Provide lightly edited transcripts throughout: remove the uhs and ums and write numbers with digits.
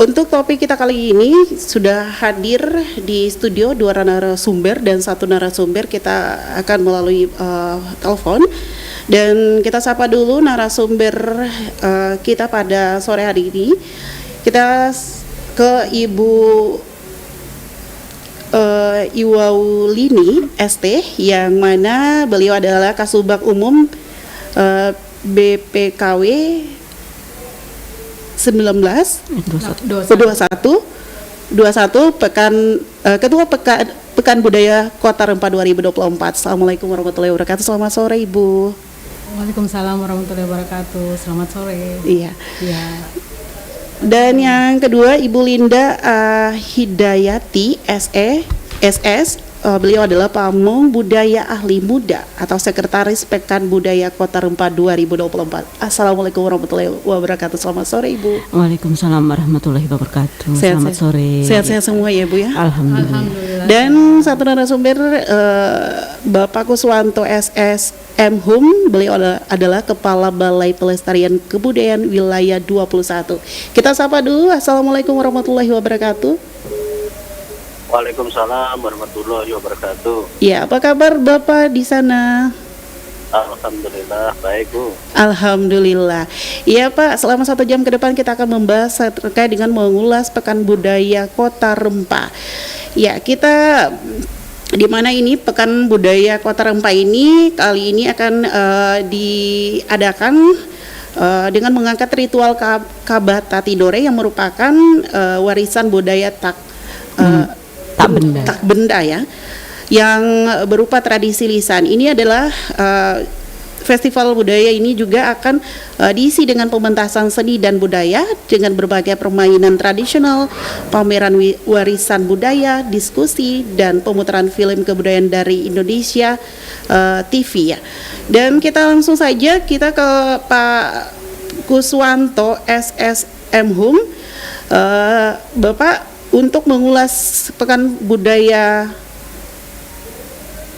Untuk topik kita kali ini sudah hadir di studio dua narasumber dan satu narasumber kita akan melalui telepon. Dan kita sapa dulu narasumber kita pada sore hari ini. Kita ke Ibu Iwaulini ST, yang mana beliau adalah Kasubag Umum BPKW 21 Ketua Pekan Budaya Kota Rempah 2024. Assalamualaikum warahmatullahi wabarakatuh. Selamat sore Ibu. Waalaikumsalam warahmatullahi wabarakatuh. Selamat sore. Iya. Ya. Dan yang kedua Ibu Linda Hidayati SS. Beliau adalah Pamong Budaya Ahli Muda atau Sekretaris Pekan Budaya Kota Rempah 2024. Assalamualaikum warahmatullahi wabarakatuh. Selamat sore Ibu. Waalaikumsalam warahmatullahi wabarakatuh. Selamat sore. Sehat-sehat semua ya Bu ya. Alhamdulillah. Dan satu narasumber Bapak Kuswanto SS M.Hum. Beliau adalah Kepala Balai Pelestarian Kebudayaan Wilayah 21. Kita sapa dulu. Assalamualaikum warahmatullahi wabarakatuh. Waalaikumsalam warahmatullahi wabarakatuh. Ya, apa kabar Bapak di sana? Alhamdulillah, baik Bu. Alhamdulillah. Iya Pak, selama 1 jam ke depan kita akan membahas terkait dengan mengulas Pekan Budaya Kota Rempah. Ya, kita di mana ini Pekan Budaya Kota Rempah ini kali ini akan diadakan dengan mengangkat ritual Kabata Tidore yang merupakan warisan budaya tak benda ya, yang berupa tradisi lisan. Ini adalah festival budaya ini juga akan diisi dengan pementasan seni dan budaya dengan berbagai permainan tradisional, pameran warisan budaya, diskusi, dan pemutaran film kebudayaan dari Indonesia TV ya. Dan kita langsung saja kita ke Pak Kuswanto SS M.Hum. Bapak, untuk mengulas Pekan Budaya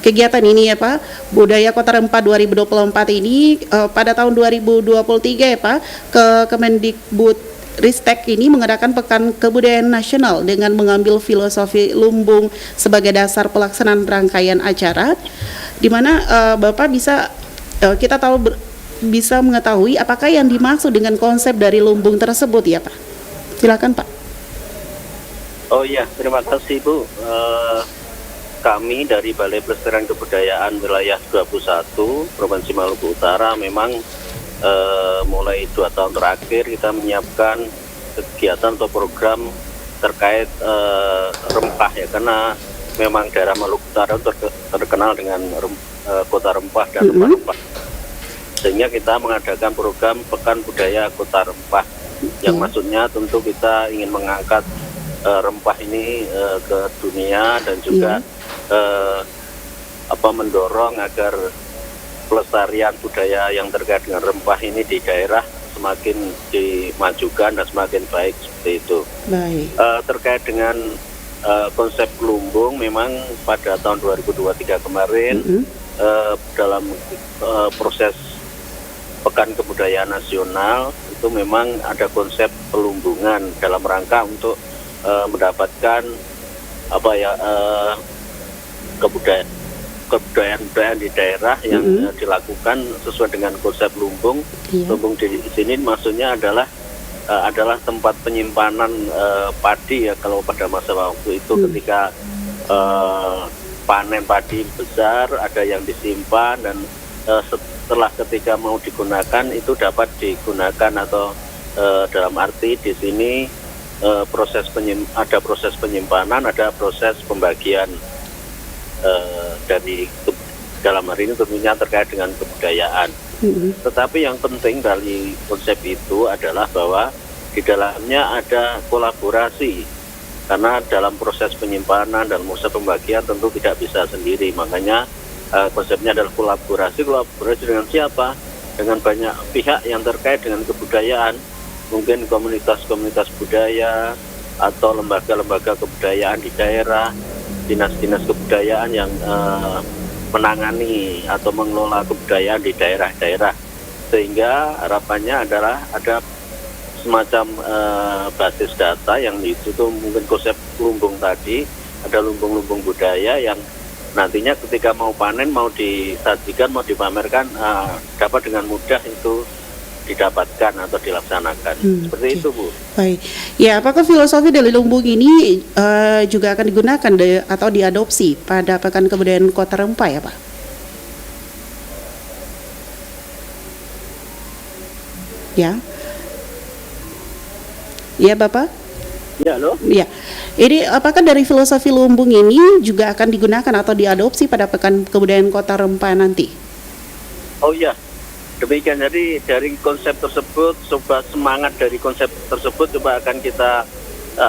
kegiatan ini ya Pak, Budaya Kota Rempah 2024 ini pada tahun 2023 ya Pak, Kemendikbud Ristek ini mengadakan Pekan Kebudayaan Nasional dengan mengambil filosofi lumbung sebagai dasar pelaksanaan rangkaian acara, di mana Bapak bisa kita tahu bisa mengetahui apakah yang dimaksud dengan konsep dari lumbung tersebut ya Pak. Silakan Pak. Oh iya, terima kasih Bu. Kami dari Balai Pelestarian Kebudayaan Wilayah 21 Provinsi Maluku Utara memang mulai 2 tahun terakhir kita menyiapkan kegiatan atau program terkait rempah ya, karena memang daerah Maluku Utara terkenal dengan kota rempah dan rempah-rempah. Sehingga kita mengadakan program Pekan Budaya Kota Rempah yang maksudnya tentu kita ingin mengangkat rempah ini ke dunia dan juga mendorong agar pelestarian budaya yang terkait dengan rempah ini di daerah semakin dimajukan dan semakin baik seperti itu. Baik. Terkait dengan konsep lumbung, memang pada tahun 2023 kemarin dalam proses Pekan Kebudayaan Nasional itu memang ada konsep pelumbungan dalam rangka untuk mendapatkan kebudayaan di daerah yang dilakukan sesuai dengan konsep lumbung. Lumbung di sini maksudnya adalah tempat penyimpanan padi ya, kalau pada masa waktu itu ketika panen padi besar ada yang disimpan dan setelah ketika mau digunakan itu dapat digunakan atau dalam arti di sini ada proses penyimpanan, ada proses pembagian dari dalam hari ini tentunya terkait dengan kebudayaan. Tetapi yang penting dari konsep itu adalah bahwa di dalamnya ada kolaborasi, karena dalam proses penyimpanan dan proses pembagian tentu tidak bisa sendiri. Makanya konsepnya adalah kolaborasi dengan siapa? Dengan banyak pihak yang terkait dengan kebudayaan. Mungkin komunitas-komunitas budaya atau lembaga-lembaga kebudayaan di daerah, dinas-dinas kebudayaan yang menangani atau mengelola kebudayaan di daerah-daerah, sehingga harapannya adalah ada semacam basis data yang itu tuh mungkin konsep lumbung tadi, ada lumbung-lumbung budaya yang nantinya ketika mau panen, mau disajikan, mau dipamerkan, dapat dengan mudah itu didapatkan atau dilaksanakan. Seperti itu, Bu. Baik. Ya, apakah filosofi dari lumbung ini juga akan digunakan atau diadopsi pada Pekan Kebudayaan Kota Rempah ya, Pak? Ya. Ya, Bapak? Ya, loh. Ya. Ini apakah dari filosofi lumbung ini juga akan digunakan atau diadopsi pada Pekan Kebudayaan Kota Rempah nanti? Oh iya, demikian. Jadi dari konsep tersebut, coba semangat dari konsep tersebut coba akan kita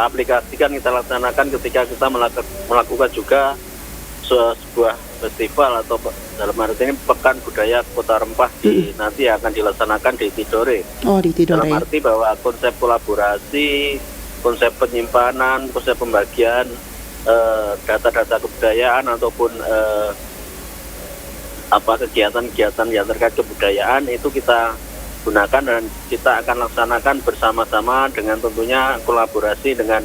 aplikasikan, kita laksanakan ketika kita melakukan juga sebuah festival atau dalam arti ini Pekan Budaya Kota Rempah nanti akan dilaksanakan di Tidore. Oh, di Tidore. Dalam arti bahwa konsep kolaborasi, konsep penyimpanan, konsep pembagian data-data kebudayaan ataupun kegiatan-kegiatan yang terkait kebudayaan itu kita gunakan dan kita akan laksanakan bersama-sama dengan tentunya kolaborasi dengan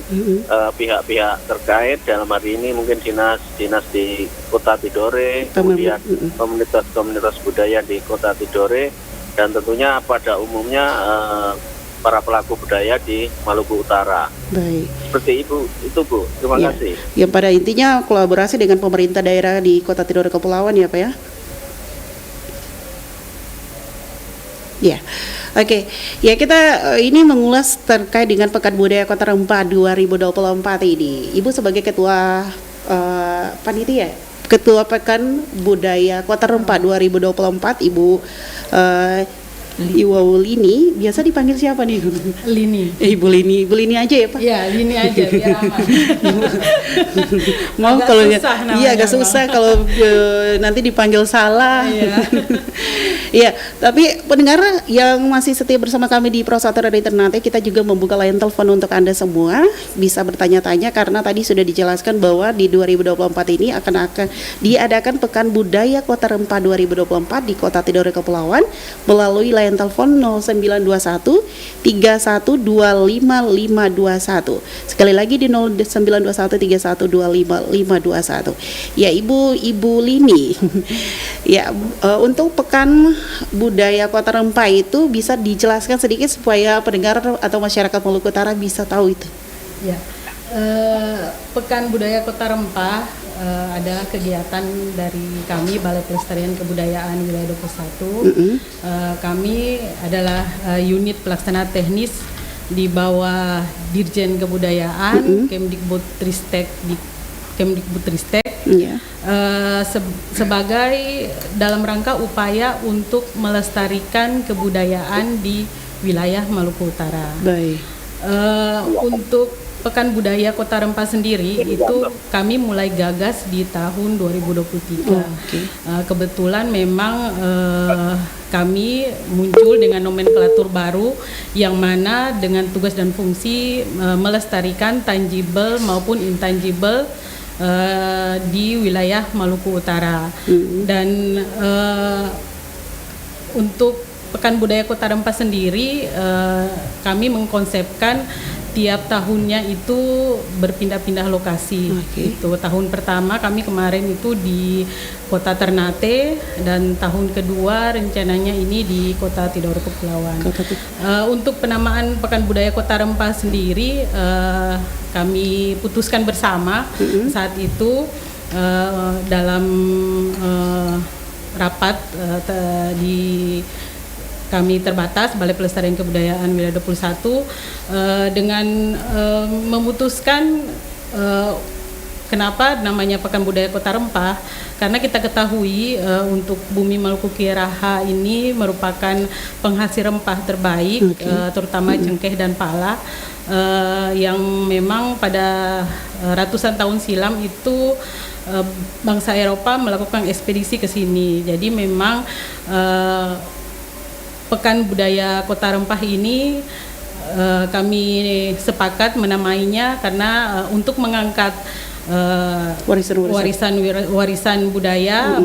pihak-pihak terkait, dalam hari ini mungkin dinas di Kota Tidore, kemudian komunitas budaya di Kota Tidore, dan tentunya pada umumnya para pelaku budaya di Maluku Utara. Baik. Seperti itu Bu. Terima kasih. Yang pada intinya kolaborasi dengan pemerintah daerah di Kota Tidore Kepulauan ya, Pak ya. Ya, oke. Ya, kita ini mengulas terkait dengan Pekan Budaya Kota Rempah 2024 ini. Ibu sebagai ketua panitia, Ketua Pekan Budaya Kota Rempah 2024, Ibu Ibu Lini, biasa dipanggil siapa nih? Lini. Ibu Lini aja ya, Pak? Ya, Lini aja biar aman. Mau Agak kalau susah namanya, iya agak susah kalau nanti dipanggil salah. Iya. Iya, tapi pendengar yang masih setia bersama kami di Pro 1 Radio Ternate, kita juga membuka line telepon untuk Anda semua bisa bertanya-tanya, karena tadi sudah dijelaskan bahwa di 2024 ini akan diadakan Pekan Budaya Kota Rempah 2024 di Kota Tidore Kepulauan melalui line telepon 0921 3125 Sekali lagi di 0921 3125 Ya, Ibu Lini. Ya, untuk Pekan Budaya Kota Rempah itu bisa dijelaskan sedikit supaya pendengar atau masyarakat Maluku Utara bisa tahu itu. Ya. Pekan Budaya Kota Rempah adalah kegiatan dari kami Balai Pelestarian Kebudayaan Wilayah 21. Kami adalah unit pelaksana teknis di bawah Dirjen Kebudayaan Kemdikbudristek Yeah. Sebagai dalam rangka upaya untuk melestarikan kebudayaan di wilayah Maluku Utara. Baik. Untuk Pekan Budaya Kota Rempah sendiri itu kami mulai gagas di tahun 2023. Kebetulan memang kami muncul dengan nomenklatur baru yang mana dengan tugas dan fungsi melestarikan tangible maupun intangible di wilayah Maluku Utara. Dan untuk Pekan Budaya Kota Rempah sendiri kami mengkonsepkan tiap tahunnya itu berpindah-pindah lokasi. Itu tahun pertama kami kemarin itu di Kota Ternate, dan tahun kedua rencananya ini di Kota Tidore Kepulauan. Untuk penamaan Pekan Budaya Kota Rempah sendiri kami putuskan bersama saat itu dalam rapat di kami terbatas Balai Pelestarian Kebudayaan Wilayah 21 dengan memutuskan kenapa namanya Pekan Budaya Kota Rempah, karena kita ketahui untuk bumi Maluku Kiaraha ini merupakan penghasil rempah terbaik, terutama cengkeh dan pala, yang memang pada ratusan tahun silam itu bangsa Eropa melakukan ekspedisi ke sini. Jadi memang Pekan Budaya Kota Rempah ini kami sepakat menamainya karena untuk mengangkat warisan budaya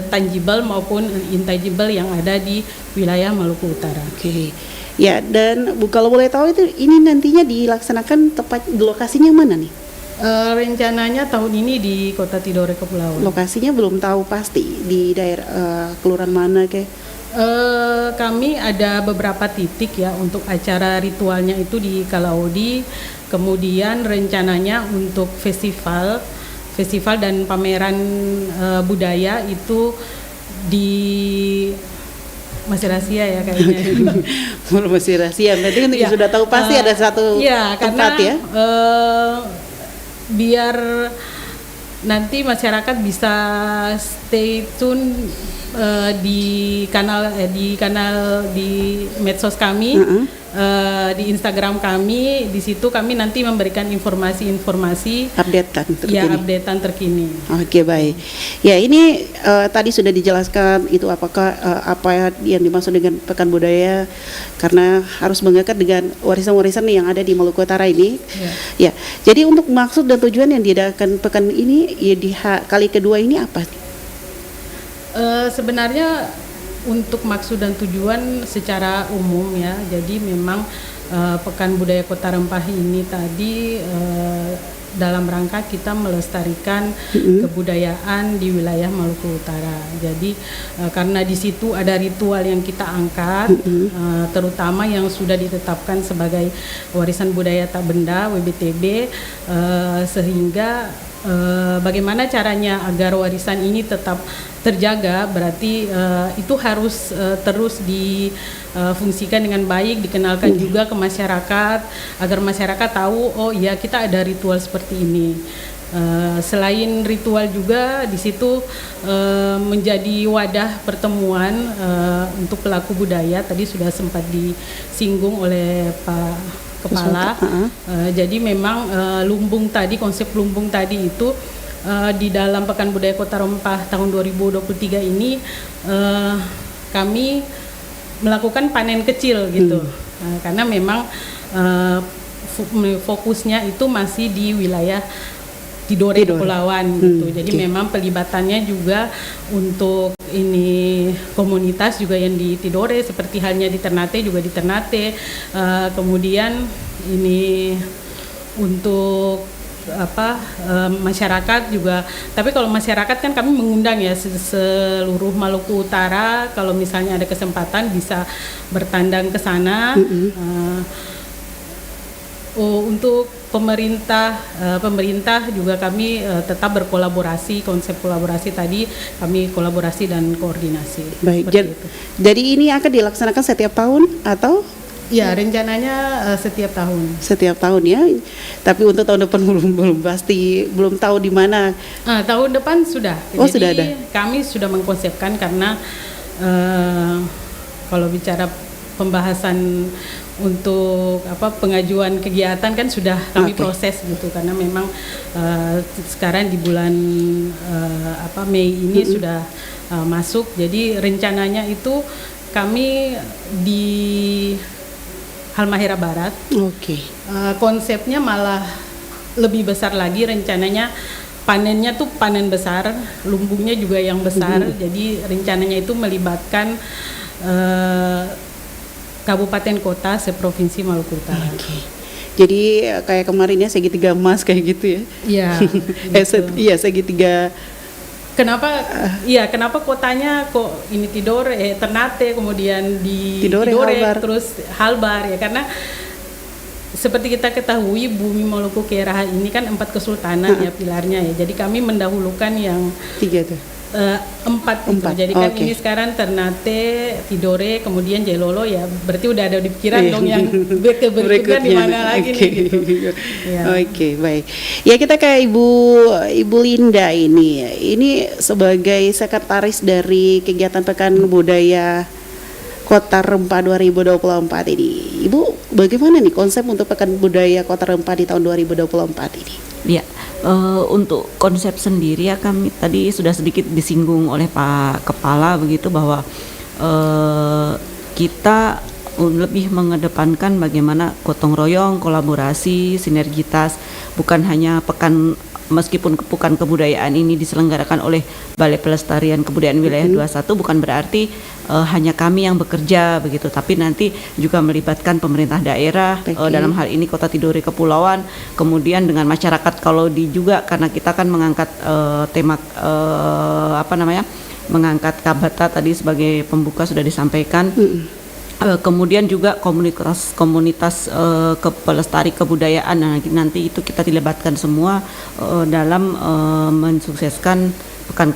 tangible maupun intangible yang ada di wilayah Maluku Utara. Ya, dan Bu kalau boleh tahu itu ini nantinya dilaksanakan tepat di lokasinya mana nih? Rencananya tahun ini di Kota Tidore Kepulauan. Lokasinya belum tahu pasti di daerah kelurahan mana kayak. Kami ada beberapa titik ya untuk acara ritualnya itu di Kalaodi, kemudian rencananya untuk festival dan pameran budaya itu di masih rahasia ya kayaknya. Masih rahasia, berarti kan Ya, sudah tahu pasti ada satu ya, tempat karena, ya. Biar nanti masyarakat bisa stay tune di kanal di medsos kami, di Instagram kami. Di situ kami nanti memberikan informasi-informasi Updatean terkini. ya, updatean terkini. Oke, baik. Ya, ini tadi sudah dijelaskan itu apakah apa yang dimaksud dengan pekan budaya, karena harus mengikat dengan warisan-warisan yang ada di Maluku Utara ini. Ya, jadi untuk maksud dan tujuan yang diadakan pekan ini ya di kali kedua ini apa? Sebenarnya untuk maksud dan tujuan secara umum ya, jadi memang Pekan Budaya Kota Rempah ini tadi dalam rangka kita melestarikan kebudayaan di wilayah Maluku Utara. Jadi karena di situ ada ritual yang kita angkat, terutama yang sudah ditetapkan sebagai warisan budaya tak benda (WBTB), sehingga bagaimana caranya agar warisan ini tetap terjaga, berarti itu harus terus difungsikan dengan baik, dikenalkan juga ke masyarakat agar masyarakat tahu, oh iya kita ada ritual seperti ini. Selain ritual juga di situ menjadi wadah pertemuan untuk pelaku budaya, tadi sudah sempat disinggung oleh Pak Kepala. Jadi memang lumbung tadi, konsep lumbung tadi itu di dalam Pekan Budaya Kota Rempah tahun 2023 ini kami melakukan panen kecil gitu. Karena memang fokusnya itu masih di wilayah Tidore Kepulauan gitu. Jadi memang pelibatannya juga untuk ini komunitas juga yang di Tidore, seperti halnya di Ternate juga di Ternate. Kemudian ini untuk masyarakat juga. Tapi kalau masyarakat kan kami mengundang ya seluruh Maluku Utara, kalau misalnya ada kesempatan bisa bertandang ke sana. Untuk pemerintah juga kami tetap berkolaborasi, konsep kolaborasi tadi kami kolaborasi dan koordinasi. Baik, jadi ini akan dilaksanakan setiap tahun atau? Ya, rencananya setiap tahun. Setiap tahun ya, tapi untuk tahun depan belum pasti, belum tahu di mana. Tahun depan sudah. Oh, jadi sudah ada. Kami sudah mengkonsepkan karena kalau bicara pembahasan untuk pengajuan kegiatan kan sudah kami proses gitu, karena memang sekarang di bulan Mei ini sudah masuk. Jadi rencananya itu kami di Halmahera Barat. Konsepnya malah lebih besar lagi, rencananya panennya tuh panen besar, lumbungnya juga yang besar. Jadi rencananya itu melibatkan kabupaten kota seprovinsi Maluku Utara. Jadi kayak kemarin ya segitiga emas kayak gitu ya? Iya. Iya, segitiga. Kenapa kotanya kok ini Tidore, Ternate, kemudian di Tidore Halbar. Terus Halbar ya, karena seperti kita ketahui bumi Maluku Keraha ini kan 4 kesultanan ya pilarnya ya. Jadi kami mendahulukan yang 3 tuh. 4 gitu. Jadi kan ini sekarang Ternate, Tidore, kemudian Jailolo ya. Berarti udah ada di pikiran dong yang berikutnya di mana lagi nih gitu. Oke, baik. Ya, kita ke Ibu Linda ini. Ini sebagai sekretaris dari kegiatan Pekan Budaya Kota Rempah 2024 ini. Ibu, bagaimana nih konsep untuk Pekan Budaya Kota Rempah di tahun 2024 ini? Ya, untuk konsep sendiri ya kami tadi sudah sedikit disinggung oleh Pak Kepala begitu, bahwa kita lebih mengedepankan bagaimana gotong royong, kolaborasi, sinergitas, bukan hanya pekan meskipun Pekan Kebudayaan ini diselenggarakan oleh Balai Pelestarian Kebudayaan Wilayah 21 bukan berarti hanya kami yang bekerja begitu, tapi nanti juga melibatkan pemerintah daerah, dalam hal ini Kota Tidore Kepulauan, kemudian dengan masyarakat kalau juga karena kita kan mengangkat tema mengangkat Kabata tadi sebagai pembuka sudah disampaikan. Kemudian juga komunitas pelestari kebudayaan. Nah, nanti itu kita dilibatkan semua dalam mensukseskan Pekan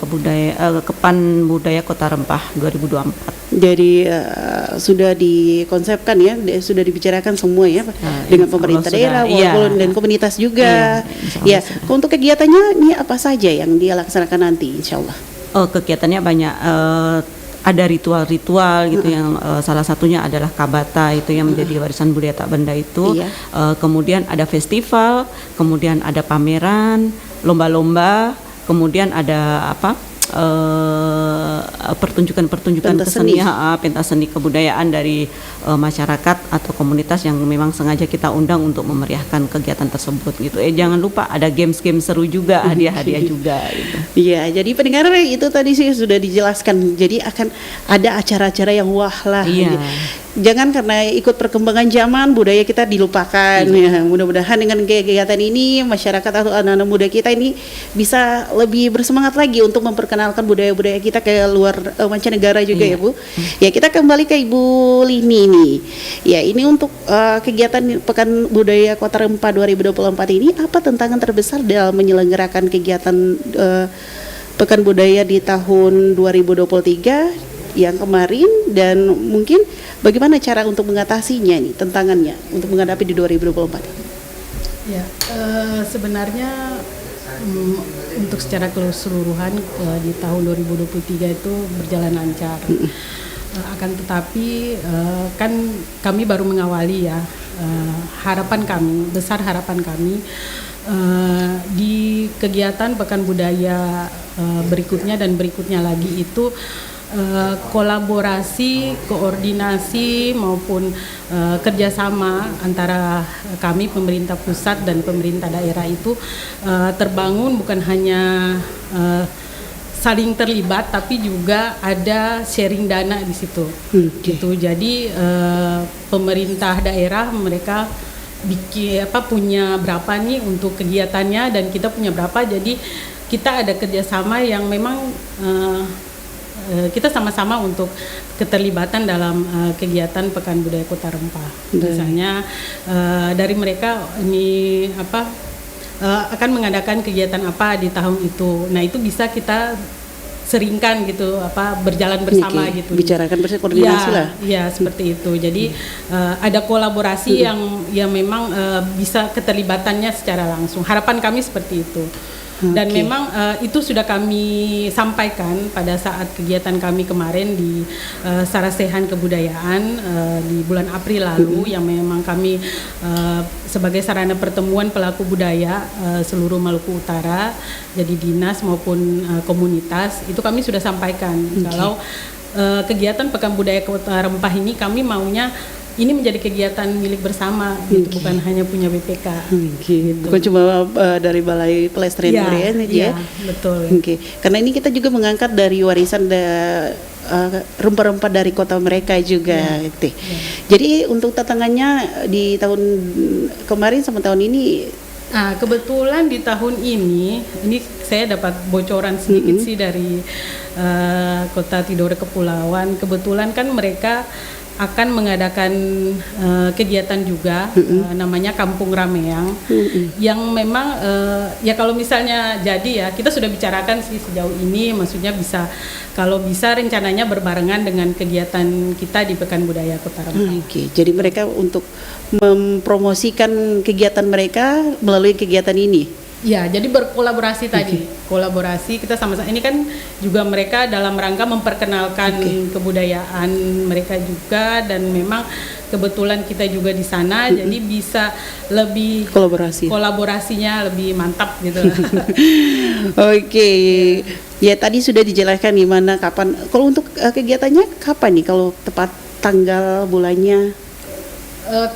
Budaya Kota Rempah 2024. Jadi sudah dikonsepkan ya, sudah dibicarakan semua ya dengan pemerintah daerah, dan komunitas juga. Ya, untuk kegiatannya ini apa saja yang dia laksanakan nanti, insya Allah? Kegiatannya banyak. Ada ritual-ritual gitu yang salah satunya adalah Kabata itu yang menjadi warisan budaya tak benda itu. Kemudian ada festival, kemudian ada pameran, lomba-lomba, kemudian ada pertunjukan kesenian, pentas seni kebudayaan dari masyarakat atau komunitas yang memang sengaja kita undang untuk memeriahkan kegiatan tersebut gitu. Jangan lupa ada games-games seru juga, hadiah-hadiah juga gitu. Iya, jadi pendengar itu tadi sih sudah dijelaskan. Jadi akan ada acara-acara yang wah lah. Iya. Jangan karena ikut perkembangan zaman budaya kita dilupakan. Ya, mudah-mudahan dengan kegiatan ini masyarakat atau anak-anak muda kita ini bisa lebih bersemangat lagi untuk memperkenalkan budaya-budaya kita ke luar mancanegara juga ya Bu. Ya, kita kembali ke Ibu Lini nih. Ya, ini untuk kegiatan Pekan Budaya Kota Rempah 2024 ini apa tantangan terbesar dalam menyelenggarakan kegiatan Pekan Budaya di tahun 2023 yang kemarin, dan mungkin bagaimana cara untuk mengatasinya nih, tantangannya untuk menghadapi di 2024? Ya, sebenarnya untuk secara keseluruhan di tahun 2023 itu berjalan lancar. Akan tetapi kan kami baru mengawali ya, harapan kami di kegiatan Pekan Budaya berikutnya dan berikutnya lagi itu kolaborasi, koordinasi maupun kerjasama antara kami pemerintah pusat dan pemerintah daerah itu terbangun, bukan hanya saling terlibat tapi juga ada sharing dana di situ. Gitu. Jadi pemerintah daerah mereka punya berapa nih untuk kegiatannya dan kita punya berapa, jadi kita ada kerjasama yang memang kita sama-sama untuk keterlibatan dalam kegiatan Pekan Budaya Kota Rempah. Misalnya dari mereka ini akan mengadakan kegiatan apa di tahun itu. Nah, itu bisa kita seringkan gitu, berjalan bersama gitu. Bicarakan bersama, koordinasi lah. Iya, seperti itu. Jadi ada kolaborasi yang memang bisa keterlibatannya secara langsung. Harapan kami seperti itu. Dan memang itu sudah kami sampaikan pada saat kegiatan kami kemarin di Sarasehan Kebudayaan di bulan April lalu, yang memang kami sebagai sarana pertemuan pelaku budaya seluruh Maluku Utara, jadi dinas maupun komunitas, itu kami sudah sampaikan kalau kegiatan Pekan Budaya Kota Rempah ini kami maunya ini menjadi kegiatan milik bersama, gitu, bukan hanya punya BPK. Gitu. Bukan cuma dari Balai Pelestarian Budaya aja ya. Betul. Karena ini kita juga mengangkat dari warisan rempah-rempah dari kota mereka juga. Jadi untuk tantangannya di tahun kemarin sama tahun ini. Kebetulan di tahun ini saya dapat bocoran sedikit sih dari Kota Tidore Kepulauan. Kebetulan kan mereka akan mengadakan kegiatan juga namanya Kampung Rameang, yang memang ya kalau misalnya jadi ya kita sudah bicarakan sih sejauh ini, maksudnya bisa kalau bisa rencananya berbarengan dengan kegiatan kita di Pekan Budaya Kota Rempah. Jadi mereka untuk mempromosikan kegiatan mereka melalui kegiatan ini. Ya, jadi berkolaborasi tadi. Kolaborasi kita sama-sama. Ini kan juga mereka dalam rangka memperkenalkan kebudayaan mereka juga, dan memang kebetulan kita juga di sana, jadi bisa lebih kolaborasinya lebih mantap gitu. Ya tadi sudah dijelaskan gimana kapan. Kalau untuk kegiatannya kapan nih? Kalau tepat tanggal bulannya?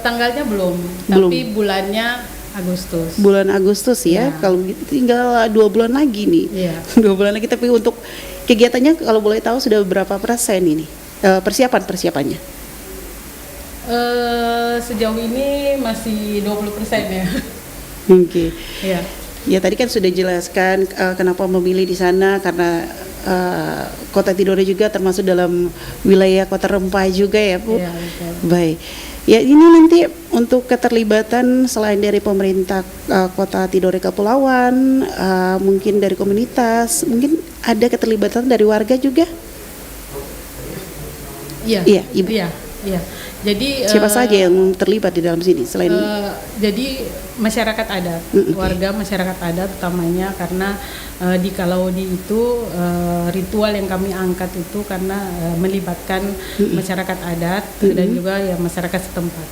Tanggalnya belum, tapi bulannya Agustus. Bulan Agustus ya. Ya. Kalau gitu tinggal 2 bulan lagi nih. Iya. 2 bulan lagi, tapi untuk kegiatannya kalau boleh tahu sudah berapa persen ini persiapannya? Sejauh ini masih 20% ya. Oke. Iya. Ya tadi kan sudah jelaskan kenapa memilih di sana, karena Kota Tidore juga termasuk dalam wilayah Kota Rempah juga ya Bu. Iya, betul. Baik. Ya ini nanti untuk keterlibatan selain dari pemerintah Kota Tidore Kepulauan, mungkin dari komunitas, mungkin ada keterlibatan dari warga juga. Iya. Iya, Ibu. Iya. Iya. Jadi Siapa saja yang terlibat di dalam sini selain jadi masyarakat adat, warga masyarakat adat utamanya, karena di Kalaudi itu ritual yang kami angkat itu karena melibatkan masyarakat adat dan juga ya masyarakat setempat.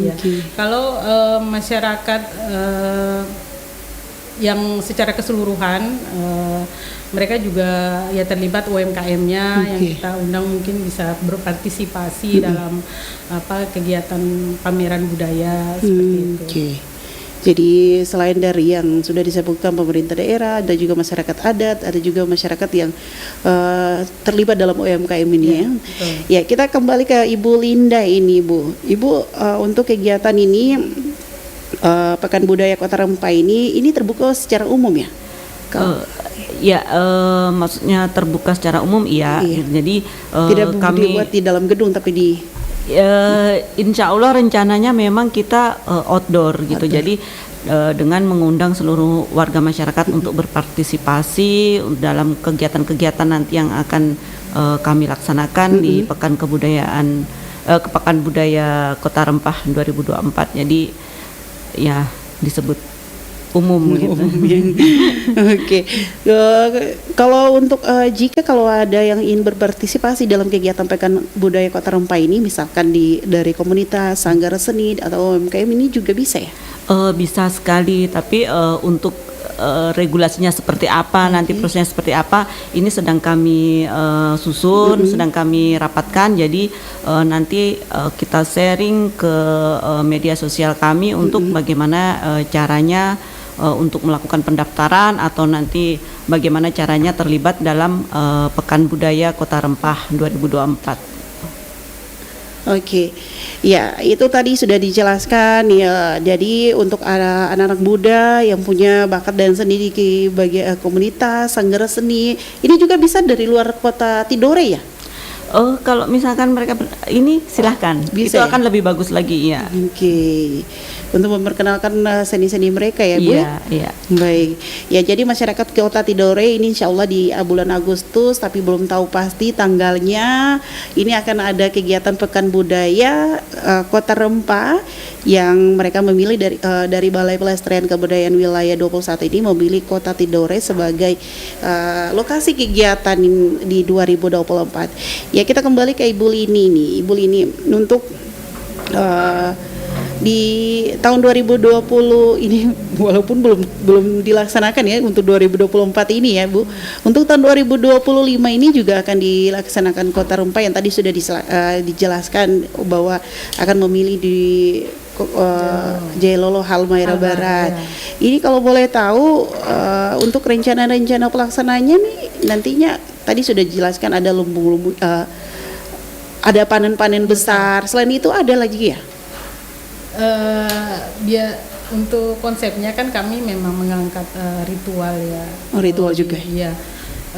Ya. Kalau masyarakat yang secara keseluruhan mereka juga ya terlibat UMKM-nya yang kita undang, mungkin bisa berpartisipasi dalam kegiatan pameran budaya seperti itu. Jadi selain dari yang sudah disebutkan pemerintah daerah, ada juga masyarakat adat, ada juga masyarakat yang terlibat dalam UMKM ini ya. Betul. Ya, kita kembali ke Ibu Linda ini, Bu. Ibu, untuk kegiatan ini Pekan Budaya Kota Rempah ini terbuka secara umum ya? Maksudnya terbuka secara umum, iya. Jadi tidak kami dibuat di dalam gedung, tapi di insya Allah rencananya memang kita outdoor gitu. Jadi dengan mengundang seluruh warga masyarakat untuk berpartisipasi dalam kegiatan-kegiatan nanti yang akan kami laksanakan di Pekan Kebudayaan Pekan Budaya Kota Rempah 2024. Jadi ya disebut umum gitu. Oke. Kalau untuk jika kalau ada yang ingin berpartisipasi dalam kegiatan Pekan Budaya Kota Rempah ini, misalkan dari komunitas, sanggar seni atau UMKM ini juga bisa ya? Bisa sekali, tapi untuk regulasinya seperti apa, nanti prosesnya seperti apa, ini sedang kami susun, sedang kami rapatkan. Jadi nanti kita sharing ke media sosial kami untuk bagaimana caranya untuk melakukan pendaftaran, atau nanti bagaimana caranya terlibat dalam Pekan Budaya Kota Rempah 2024. Oke, ya itu tadi sudah dijelaskan ya. Jadi untuk anak-anak muda yang punya bakat dan seni di bagian komunitas sanggar seni, ini juga bisa dari luar Kota Tidore ya? Kalau misalkan mereka ini silahkan, Bisa itu ya? akan lebih bagus lagi ya. Oke, untuk memperkenalkan seni-seni mereka ya Bu? Iya. Baik, ya jadi masyarakat Kota Tidore ini insya Allah di bulan Agustus, tapi belum tahu pasti tanggalnya. Ini akan ada kegiatan Pekan Budaya Kota Rempah yang mereka memilih dari Balai Pelestarian Kebudayaan Wilayah 21 ini memilih Kota Tidore sebagai lokasi kegiatan di 2024. Ya kita kembali ke Ibu Lini nih, Ibu Lini untuk di tahun 2020 ini walaupun belum dilaksanakan ya untuk 2024 ini ya Bu. Untuk tahun 2025 ini juga akan dilaksanakan Kota Rempah yang tadi sudah dijelaskan bahwa akan memilih di Jailolo Halmahera Barat. Ya. Ini kalau boleh tahu untuk rencana-rencana pelaksananya nih nantinya tadi sudah dijelaskan ada lumbung-lumbung, ada panen-panen besar. Selain itu ada lagi ya? Untuk konsepnya kan kami memang mengangkat ritual ya. Oh, ritual juga. Iya.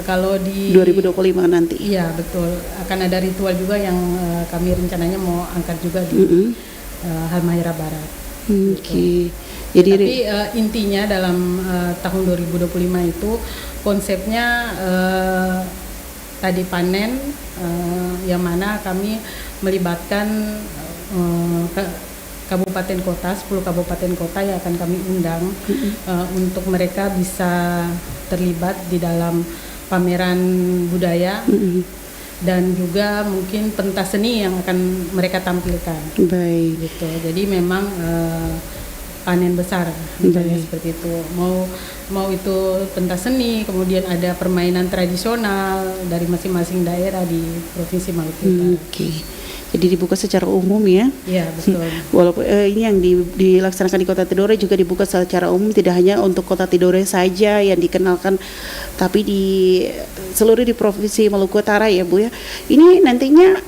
Kalau di 2025 nanti. Iya betul. Akan ada ritual juga yang kami rencananya mau angkat juga di Halmahera Barat. Oke. Jadi tapi intinya dalam tahun 2025 itu konsepnya tadi panen, yang mana kami melibatkan kabupaten kota, 10 kabupaten kota yang akan kami undang untuk mereka bisa terlibat di dalam pameran budaya dan juga mungkin pentas seni yang akan mereka tampilkan. Baik. Gitu. Jadi memang panen besar misalnya seperti itu. Mau itu pentas seni, kemudian ada permainan tradisional dari masing-masing daerah di Provinsi Maluku Utara. Oke. Jadi dibuka secara umum ya. Ya, betul. Walaupun ini yang dilaksanakan di Kota Tidore juga dibuka secara umum, tidak hanya untuk Kota Tidore saja yang dikenalkan, tapi di seluruh di Provinsi Maluku Utara ya Bu ya. Ini nantinya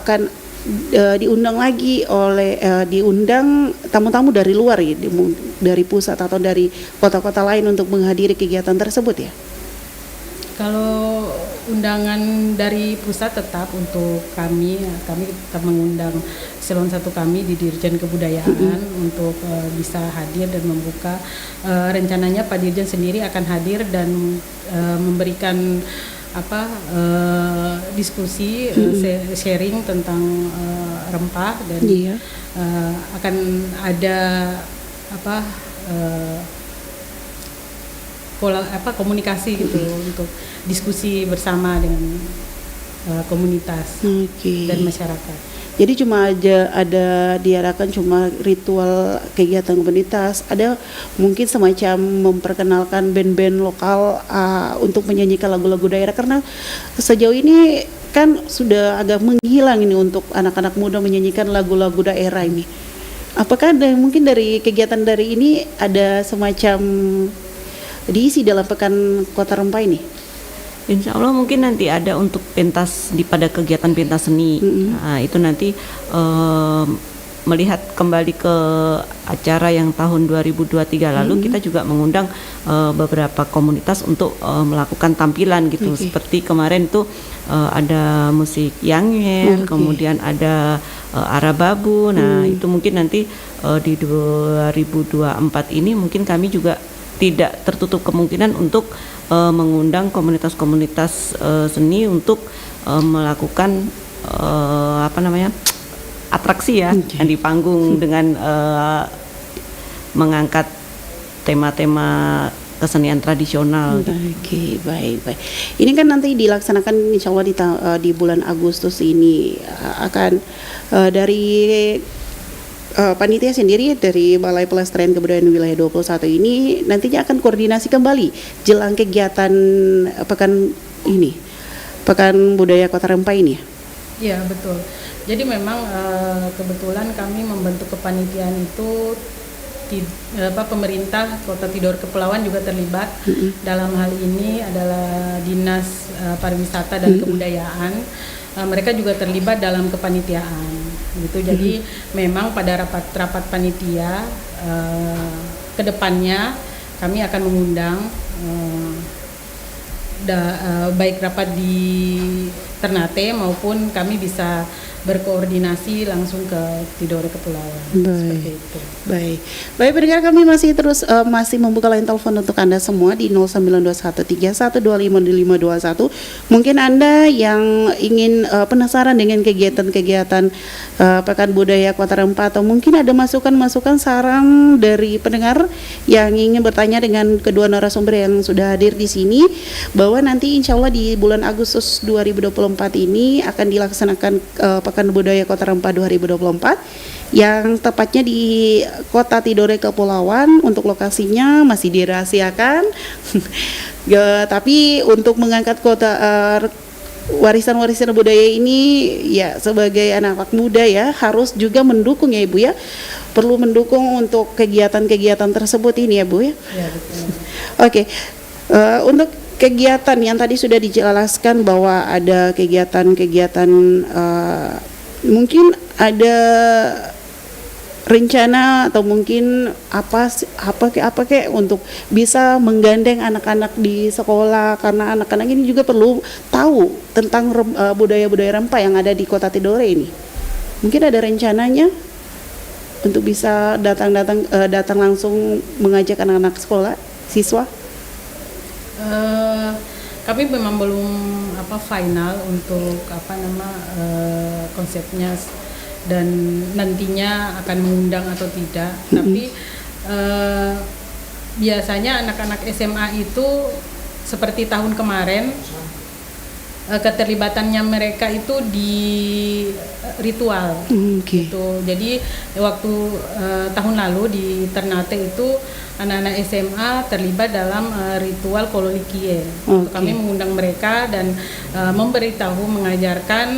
akan diundang lagi oleh diundang tamu-tamu dari luar ya, dari pusat atau dari kota-kota lain untuk menghadiri kegiatan tersebut ya. Kalau undangan dari pusat tetap untuk kami tetap mengundang eselon 1 kami di Dirjen Kebudayaan untuk bisa hadir dan membuka. Rencananya Pak Dirjen sendiri akan hadir dan memberikan diskusi sharing tentang rempah dan akan ada komunikasi gitu untuk diskusi bersama dengan komunitas dan masyarakat. Jadi cuma ada diarahkan cuma ritual kegiatan komunitas, ada mungkin semacam memperkenalkan band-band lokal untuk menyanyikan lagu-lagu daerah, karena sejauh ini kan sudah agak menghilang ini untuk anak-anak muda menyanyikan lagu-lagu daerah ini. Apakah ada mungkin dari kegiatan dari ini ada semacam diisi dalam Pekan Kota Rempah ini? Insya Allah mungkin nanti ada untuk pentas pada kegiatan pentas seni. Nah, itu nanti melihat kembali ke acara yang tahun 2023 lalu kita juga mengundang beberapa komunitas untuk melakukan tampilan gitu. Seperti kemarin tuh ada musik Yangyer, kemudian ada Arababu. Nah, itu mungkin nanti di 2024 ini mungkin kami juga tidak tertutup kemungkinan untuk mengundang komunitas-komunitas seni untuk melakukan atraksi ya yang di panggung dengan mengangkat tema-tema kesenian tradisional. Oke, baik. Ini kan nanti dilaksanakan insya Allah di bulan Agustus ini akan dari panitia sendiri dari Balai Pelestarian Kebudayaan Wilayah 21 ini nantinya akan koordinasi kembali jelang kegiatan Pekan Budaya Kota Rempah ini ya? Iya, betul. Jadi memang kebetulan kami membentuk kepanitiaan itu pemerintah Kota Tidore Kepulauan juga terlibat. Dalam hal ini adalah Dinas Pariwisata dan Kebudayaan. Mereka juga terlibat dalam kepanitiaan gitu. Jadi memang pada rapat panitia kedepannya kami akan mengundang baik rapat di Ternate maupun kami bisa berkoordinasi langsung ke Tidore Kepulauan. Seperti itu. Baik, pendengar, kami masih terus masih membuka line telepon untuk Anda semua di 092131252521. Mungkin Anda yang ingin penasaran dengan kegiatan-kegiatan Pekan Budaya Kota Rempah, atau mungkin ada masukan-masukan saran dari pendengar yang ingin bertanya dengan kedua narasumber yang sudah hadir di sini, bahwa nanti insya Allah di bulan Agustus 2024 ini akan dilaksanakan Pekan Budaya Kota Rempah 2024 yang tepatnya di Kota Tidore Kepulauan. Untuk lokasinya masih dirahasiakan. Tapi untuk mengangkat warisan-warisan budaya ini ya, sebagai anak-anak muda ya harus juga mendukung ya Ibu ya. Perlu mendukung untuk kegiatan-kegiatan tersebut ini ya Bu ya. Ya, betul. Oke. Untuk kegiatan yang tadi sudah dijelaskan bahwa ada kegiatan-kegiatan, mungkin ada rencana atau mungkin apa kayak untuk bisa menggandeng anak-anak di sekolah, karena anak-anak ini juga perlu tahu tentang budaya-budaya rempah yang ada di Kota Tidore ini. Mungkin ada rencananya untuk bisa datang langsung mengajak anak-anak sekolah, siswa. Kami memang belum final untuk konsepnya dan nantinya akan mengundang atau tidak. Tapi biasanya anak-anak SMA itu seperti tahun kemarin keterlibatannya mereka itu di ritual gitu. Jadi waktu tahun lalu di Ternate itu anak-anak SMA terlibat dalam ritual kololikie. Kami mengundang mereka dan memberitahu, mengajarkan,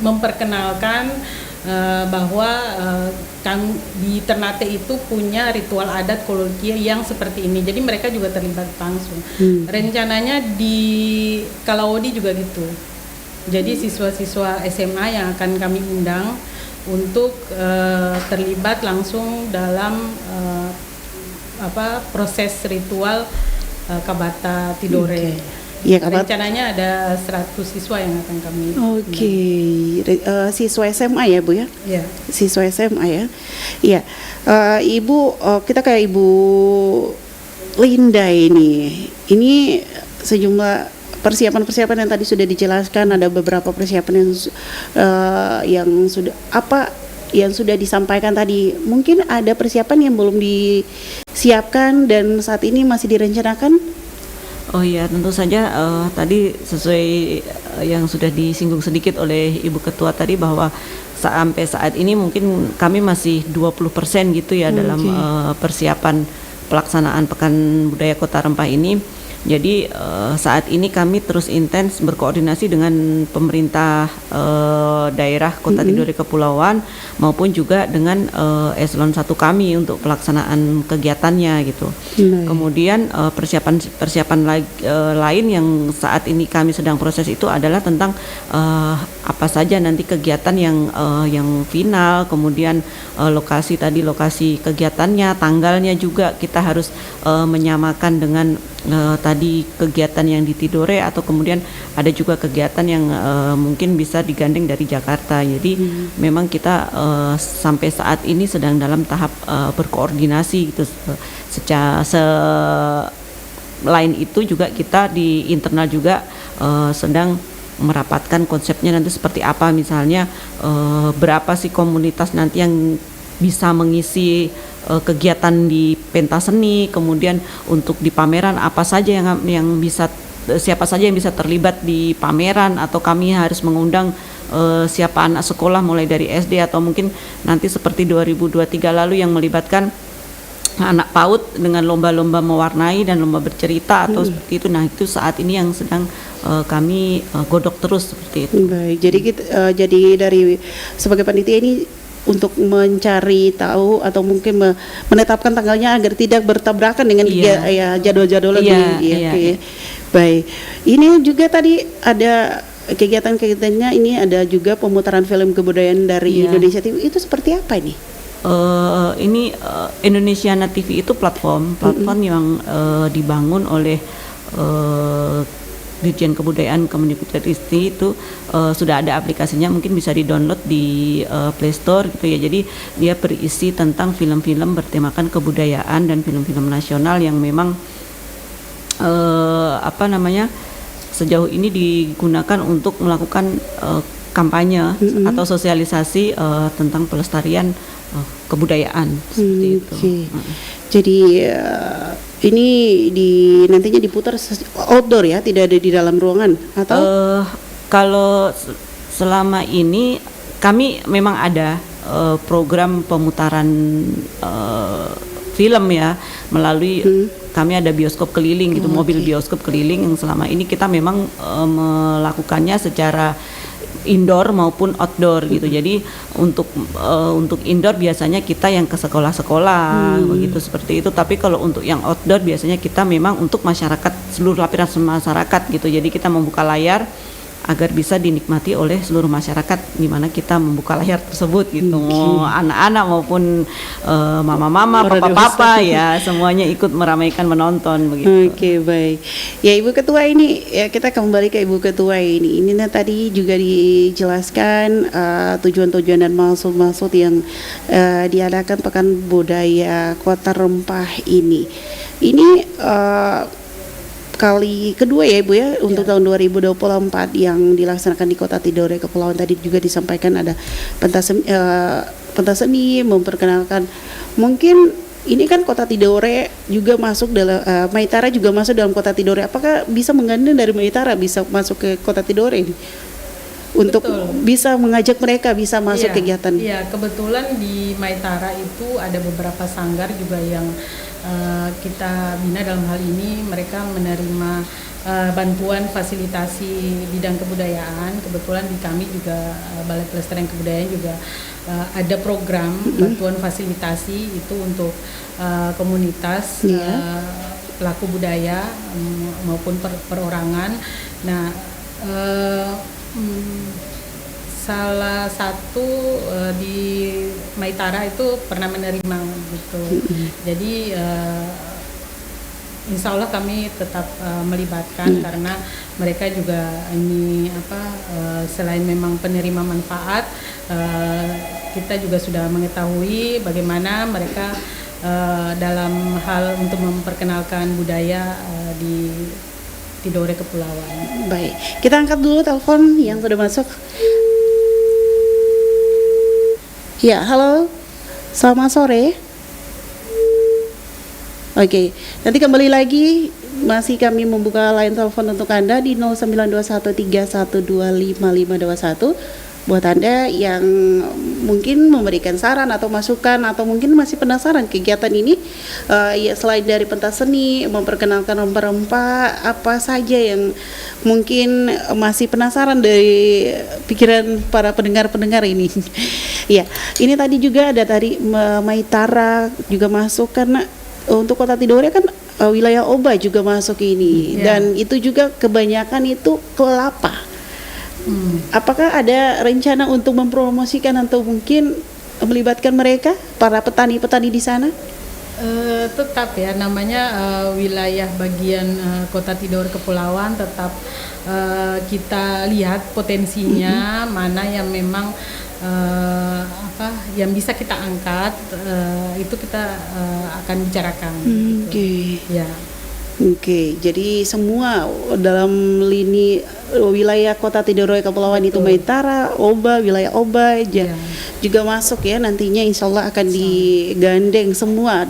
memperkenalkan bahwa di Ternate itu punya ritual adat kololikie yang seperti ini. Jadi mereka juga terlibat langsung. Rencananya di Kalaodi juga gitu. Jadi siswa-siswa SMA yang akan kami undang untuk terlibat langsung dalam proses ritual Kabata Tidore. Ya, rencananya ada 100 siswa yang akan kami. Siswa SMA ya Bu ya? Iya. Siswa SMA ya. Iya. Ibu, kita kayak Ibu Linda ini sejumlah persiapan-persiapan yang tadi sudah dijelaskan, ada beberapa persiapan yang sudah disampaikan tadi. Mungkin ada persiapan yang belum disiapkan dan saat ini masih direncanakan? Oh iya, tentu saja tadi sesuai yang sudah disinggung sedikit oleh Ibu Ketua tadi, bahwa sampai saat ini mungkin kami masih 20% gitu ya dalam persiapan pelaksanaan Pekan Budaya Kota Rempah ini. Jadi saat ini kami terus intens berkoordinasi dengan pemerintah daerah Kota Tidore Kepulauan maupun juga dengan eselon 1 kami untuk pelaksanaan kegiatannya gitu. Kemudian persiapan lain yang saat ini kami sedang proses itu adalah tentang apa saja nanti kegiatan yang final, kemudian lokasi kegiatannya, tanggalnya juga kita harus menyamakan dengan tadi kegiatan yang di Tidore, atau kemudian ada juga kegiatan yang mungkin bisa digandeng dari Jakarta. Jadi memang kita sampai saat ini sedang dalam tahap berkoordinasi gitu. Selain itu juga kita di internal juga sedang merapatkan konsepnya nanti seperti apa, misalnya berapa sih komunitas nanti yang bisa mengisi kegiatan di pentas seni, kemudian untuk di pameran apa saja yang bisa, siapa saja yang bisa terlibat di pameran, atau kami harus mengundang siapa anak sekolah mulai dari SD, atau mungkin nanti seperti 2023 lalu yang melibatkan anak PAUD dengan lomba-lomba mewarnai dan lomba bercerita atau seperti itu. Nah, itu saat ini yang sedang kami godok terus seperti itu. Baik, jadi dari sebagai panitia ini untuk mencari tahu atau mungkin menetapkan tanggalnya agar tidak bertabrakan dengan jadwal-jadwal lagi. Baik. Ini juga tadi ada kegiatan-kegiatannya, ini ada juga pemutaran film kebudayaan dari Indonesia TV. Itu seperti apa ini? Ini Indonesiana TV itu platform yang dibangun oleh Dirjen Kebudayaan Kemendikbudristek itu sudah ada aplikasinya, mungkin bisa di-download di Play Store gitu ya. Jadi dia berisi tentang film-film bertemakan kebudayaan dan film-film nasional yang memang sejauh ini digunakan untuk melakukan kampanye atau sosialisasi tentang pelestarian kebudayaan seperti itu. Jadi ini nantinya diputar outdoor ya, tidak ada di dalam ruangan atau? Kalau selama ini kami memang ada program pemutaran film ya melalui kami ada bioskop keliling gitu, mobil bioskop keliling yang selama ini kita memang melakukannya secara indoor maupun outdoor gitu. Jadi untuk indoor biasanya kita yang ke sekolah-sekolah begitu seperti itu. Tapi kalau untuk yang outdoor biasanya kita memang untuk masyarakat, seluruh lapisan masyarakat gitu. Jadi kita membuka layar agar bisa dinikmati oleh seluruh masyarakat, di mana kita membuka layar tersebut gitu. Anak-anak maupun mama-mama, papa-papa ya, semuanya ikut meramaikan menonton begitu. Oke, baik. Ya Ibu Ketua, ini ya kita kembali ke Ibu Ketua ini. Ini tadi juga dijelaskan tujuan-tujuan dan maksud-maksud yang diadakan Pekan Budaya Kota Rempah ini. Ini kali kedua ya Ibu ya untuk tahun 2024 yang dilaksanakan di Kota Tidore Kepulauan. Tadi juga disampaikan ada pentas seni, memperkenalkan, mungkin ini kan Kota Tidore juga masuk dalam Maitara juga masuk dalam Kota Tidore. Apakah bisa menggandeng dari Maitara bisa masuk ke Kota Tidore ini? Untuk bisa mengajak mereka bisa masuk kegiatan. Iya, kebetulan di Maitara itu ada beberapa sanggar juga yang kita bina dalam hal ini, mereka menerima bantuan fasilitasi bidang kebudayaan. Kebetulan di kami juga Balai Pelestarian Kebudayaan juga ada program bantuan fasilitasi itu untuk komunitas pelaku budaya maupun perorangan. Nah, salah satu di Maitara itu pernah menerima gitu. Jadi insya Allah kami tetap melibatkan karena mereka juga ini selain memang penerima manfaat, kita juga sudah mengetahui bagaimana mereka dalam hal untuk memperkenalkan budaya di Tidore Kepulauan. Baik, kita angkat dulu telepon yang sudah masuk. Ya, halo, selamat sore. Oke, nanti kembali lagi, masih kami membuka line telepon untuk Anda di 092131255521 buat Anda yang mungkin memberikan saran atau masukan atau mungkin masih penasaran kegiatan ini, ya selain dari pentas seni, memperkenalkan rempah-rempah, apa saja yang mungkin masih penasaran dari pikiran para pendengar-pendengar ini. Ya, ini tadi juga ada dari Maitara juga masuk karena untuk Kota Tidore kan wilayah Oba juga masuk ini dan itu juga kebanyakan itu kelapa. Apakah ada rencana untuk mempromosikan atau mungkin melibatkan mereka para petani-petani di sana? Tetap ya, namanya wilayah bagian Kota Tidore Kepulauan, tetap kita lihat potensinya mana yang memang yang bisa kita angkat, itu kita akan bicarakan. Oke. Ya. Oke, jadi semua dalam lini wilayah Kota Tidore Kepulauan itu Maitara, Oba, wilayah Oba juga masuk ya, nantinya insya Allah akan digandeng semua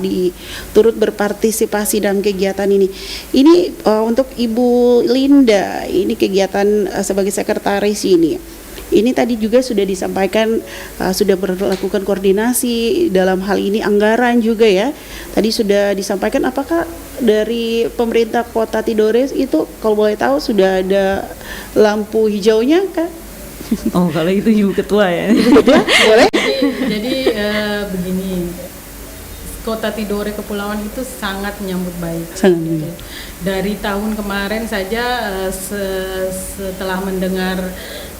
turut berpartisipasi dalam kegiatan ini. Ini untuk Ibu Linda, ini kegiatan sebagai sekretaris ini. Ini tadi juga sudah disampaikan, sudah melakukan koordinasi dalam hal ini anggaran juga ya. Tadi sudah disampaikan, apakah dari pemerintah Kota Tidore itu kalau boleh tahu sudah ada lampu hijaunya Kak? Oh, kalau itu Ibu Ketua ya. Boleh? Jadi begini, Kota Tidore Kepulauan itu sangat menyambut baik. Gitu. Dari tahun kemarin saja setelah mendengar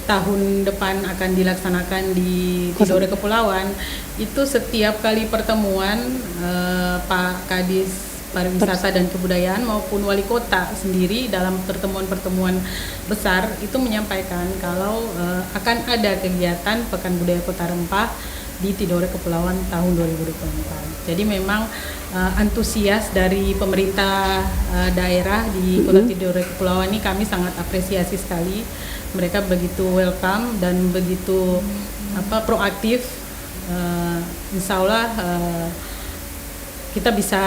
tahun depan akan dilaksanakan di Tidore Kepulauan, itu setiap kali pertemuan Pak Kadis Pariwisata dan Kebudayaan maupun Wali Kota sendiri dalam pertemuan-pertemuan besar itu menyampaikan kalau akan ada kegiatan Pekan Budaya Kota Rempah di Tidore Kepulauan tahun 2024. Jadi memang antusias dari pemerintah daerah di Kota Tidore Kepulauan ini kami sangat apresiasi sekali. Mereka begitu welcome dan begitu proaktif. Insya Allah kita bisa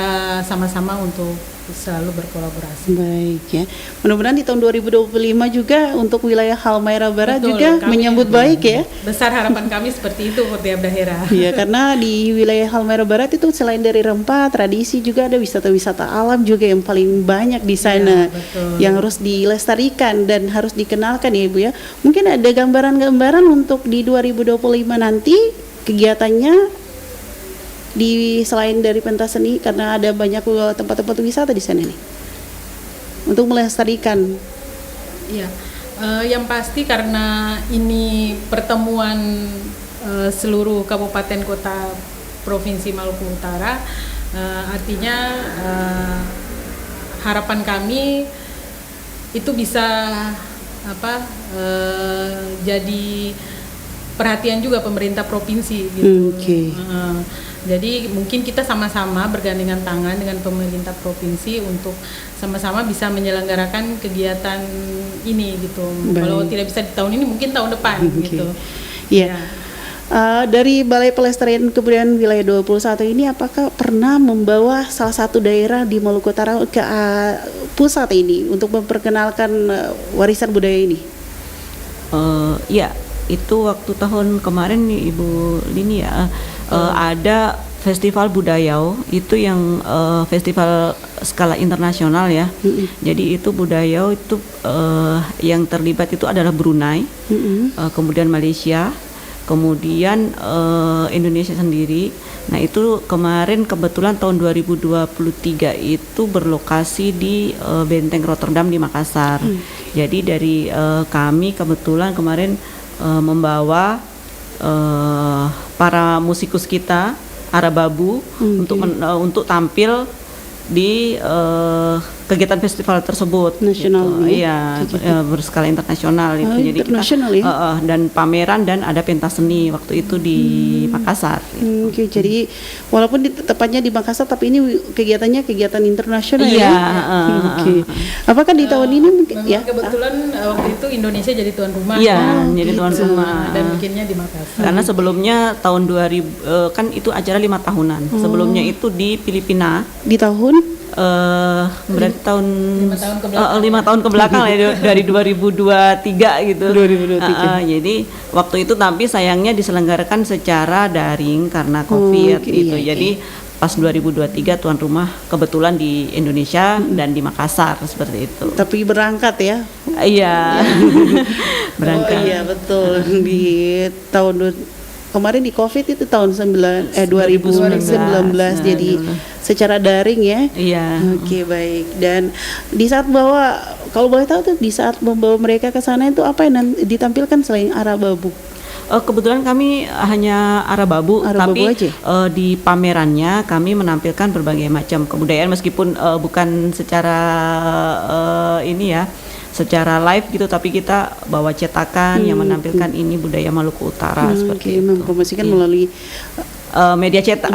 sama-sama untuk selalu berkolaborasi. Baik ya. Mudah-mudahan di tahun 2025 juga untuk wilayah Halmahera Barat Betul, juga menyambut baik ya. Besar harapan kami seperti itu untuk tiap daerah. Iya, karena di wilayah Halmahera Barat itu selain dari rempah, tradisi juga ada wisata-wisata alam juga yang paling banyak di sana. Ya, yang harus dilestarikan dan harus dikenalkan ya Ibu ya. Mungkin ada gambaran-gambaran untuk di 2025 nanti kegiatannya selain dari pentas seni, karena ada banyak tempat-tempat wisata di sana nih untuk melestarikan. Iya, yang pasti karena ini pertemuan seluruh kabupaten kota provinsi Maluku Utara, artinya harapan kami itu bisa jadi perhatian juga pemerintah provinsi gitu. Jadi mungkin kita sama-sama bergandengan tangan dengan pemerintah provinsi untuk sama-sama bisa menyelenggarakan kegiatan ini gitu. Kalau tidak bisa di tahun ini mungkin tahun depan gitu. Iya. Dari Balai Pelestarian Kebudayaan Wilayah 21 ini apakah pernah membawa salah satu daerah di Maluku Utara ke pusat ini untuk memperkenalkan warisan budaya ini? Ya, itu waktu tahun kemarin nih Ibu Lini ya, ada Festival Budayau itu yang festival skala internasional ya. Jadi itu Budayau itu yang terlibat itu adalah Brunei, kemudian Malaysia, kemudian Indonesia sendiri. Nah itu kemarin kebetulan tahun 2023 itu berlokasi di Benteng Rotterdam di Makassar. Jadi dari kami kebetulan kemarin membawa para musikus kita Arababu untuk tampil di kegiatan festival tersebut nasional gitu. Iya, berskala internasional itu. Jadi internasional kita ya? Dan pameran dan ada pentas seni waktu itu di Makassar gitu. Oke, jadi walaupun tepatnya di Makassar tapi ini kegiatannya kegiatan internasional Iya, ya. Oke. Apakah di tahun ini mungkin Memang ya? kebetulan waktu itu Indonesia jadi tuan rumah. Iya, jadi tuan gitu. rumah. Dan bikinnya di Makassar. Karena sebelumnya tahun 2000 kan itu acara 5 tahunan. Sebelumnya itu di Filipina. Di tahun Berarti tahun 5 tahun ke belakang. 5 tahun ke belakang ya dari 2023 gitu. 2023. Jadi waktu itu tapi sayangnya diselenggarakan secara daring karena Covid oke, gitu. iya, Jadi pas 2023 tuan rumah kebetulan di Indonesia dan di Makassar seperti itu. tapi berangkat ya. Iya. Berangkat. Oh iya betul di tahun kemarin di Covid itu tahun 2019 jadi secara daring ya. Iya. Oke, baik. Dan di saat kalau boleh tahu tuh di saat membawa mereka ke sana itu apa yang ditampilkan selain Arababu? Kebetulan kami hanya Arababu, Arababu tapi aja? Di pamerannya kami menampilkan berbagai macam kebudayaan meskipun bukan secara ini ya, secara live gitu, tapi kita bawa cetakan yang menampilkan ini budaya Maluku Utara seperti itu. Mempromosikan Iya. melalui Media cetak,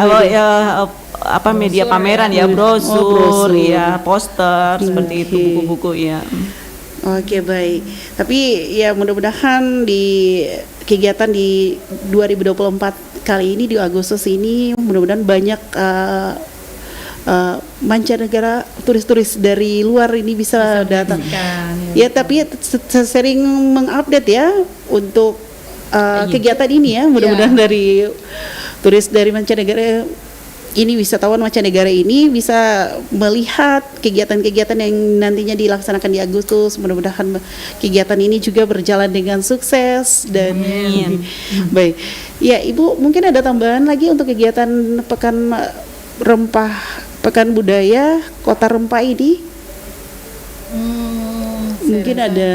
media pameran ya, brosur. ya, poster seperti itu, Oke. buku-buku ya. Oke, baik. Tapi ya mudah-mudahan di kegiatan di 2024 kali ini di Agustus ini mudah-mudahan banyak mancanegara turis-turis dari luar ini bisa datang. Ya, tapi sering mengupdate ya untuk kegiatan ini ya. Mudah-mudahan dari turis dari mancanegara ini, wisatawan mancanegara ini bisa melihat kegiatan-kegiatan yang nantinya dilaksanakan di Agustus. Mudah-mudahan kegiatan ini juga berjalan dengan sukses dan baik. Ya, Ibu mungkin ada tambahan lagi untuk kegiatan Pekan Budaya Kota Rempah ini? Mungkin ada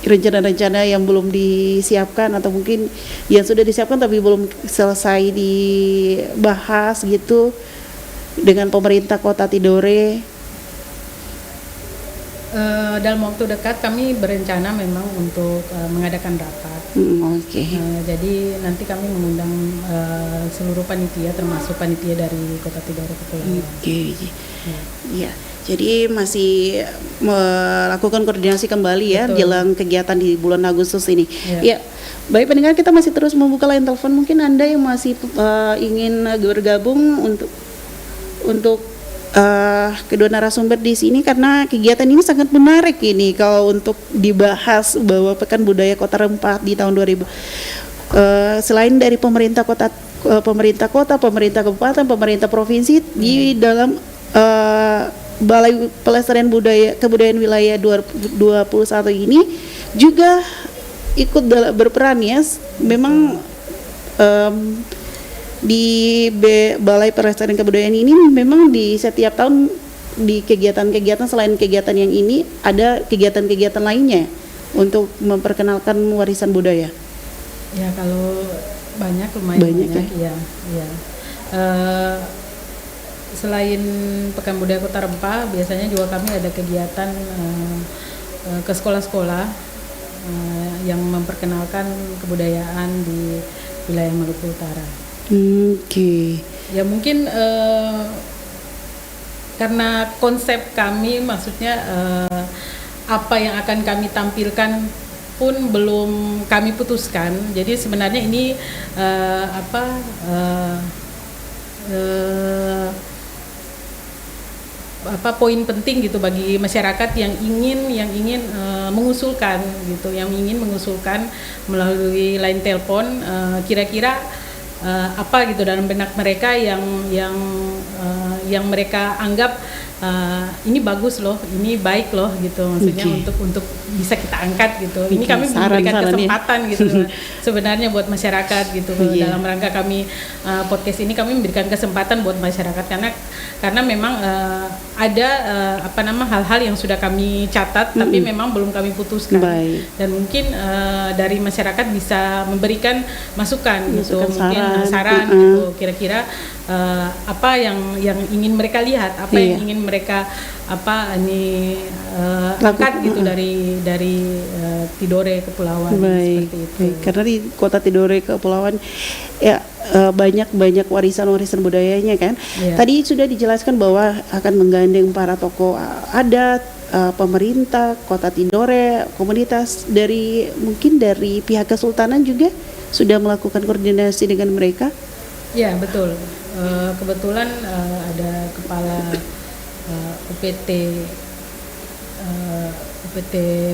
rencana-rencana yang belum disiapkan atau mungkin yang sudah disiapkan tapi belum selesai dibahas gitu dengan pemerintah Kota Tidore. Dalam waktu dekat kami berencana memang untuk mengadakan rapat. Oke. Jadi nanti kami mengundang seluruh panitia termasuk panitia dari Kota Tidore Kepulauan. Oke. Ya. Jadi masih melakukan koordinasi kembali ya jelang kegiatan di bulan Agustus ini. Ya, baik pendengar, kita masih terus membuka line telepon. Mungkin Anda yang masih ingin bergabung untuk kedua narasumber di sini karena kegiatan ini sangat menarik ini kalau untuk dibahas bahwa Pekan Budaya Kota Rempah di tahun 2000. Selain dari pemerintah kota, pemerintah kabupaten, pemerintah provinsi di dalam Balai Pelestarian Kebudayaan Wilayah 21 ini juga ikut berperan ya. Memang di Balai Pelestarian Kebudayaan ini memang di setiap tahun di kegiatan-kegiatan selain kegiatan yang ini ada kegiatan-kegiatan lainnya untuk memperkenalkan warisan budaya. Ya, kalau lumayan banyak ya. Selain Pekan Budaya Kota Rempah, biasanya juga kami ada kegiatan ke sekolah-sekolah yang memperkenalkan kebudayaan di wilayah Maluku Utara. Oke. Ya mungkin karena konsep kami, maksudnya apa yang akan kami tampilkan pun belum kami putuskan. Jadi sebenarnya ini poin penting gitu bagi masyarakat yang ingin mengusulkan gitu, yang ingin mengusulkan melalui line telepon kira-kira apa gitu dalam benak mereka yang mereka anggap ini bagus loh, ini baik loh gitu, maksudnya untuk bisa kita angkat gitu. Ini kami memberikan kesempatan gitu sebenarnya buat masyarakat gitu. Dalam rangka kami podcast ini kami memberikan kesempatan buat masyarakat karena memang ada hal-hal yang sudah kami catat tapi memang belum kami putuskan. Dan mungkin dari masyarakat bisa memberikan masukan gitu, mungkin saran gitu, kira-kira apa yang ingin mereka lihat, apa yang ingin mereka angkat gitu dari Tidore Kepulauan seperti itu. Karena di Kota Tidore Kepulauan ya banyak warisan budayanya kan. Tadi sudah dijelaskan bahwa akan menggandeng para tokoh adat, pemerintah, Kota Tidore, komunitas mungkin dari pihak kesultanan juga sudah melakukan koordinasi dengan mereka. Ya betul. Kebetulan ada kepala UPT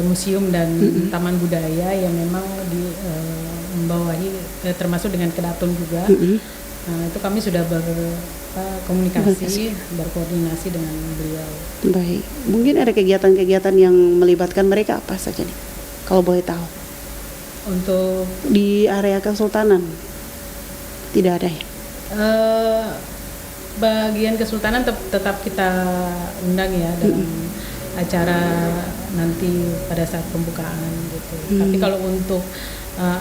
Museum dan Taman Budaya yang memang membawahi termasuk dengan Kedaton juga. Itu kami sudah berkoordinasi dengan beliau. Baik, mungkin ada kegiatan-kegiatan yang melibatkan mereka apa saja nih, kalau boleh tahu? Untuk di area Kesultanan tidak ada ya? Bagian Kesultanan tetap kita undang ya dalam acara nanti pada saat pembukaan gitu. Tapi kalau untuk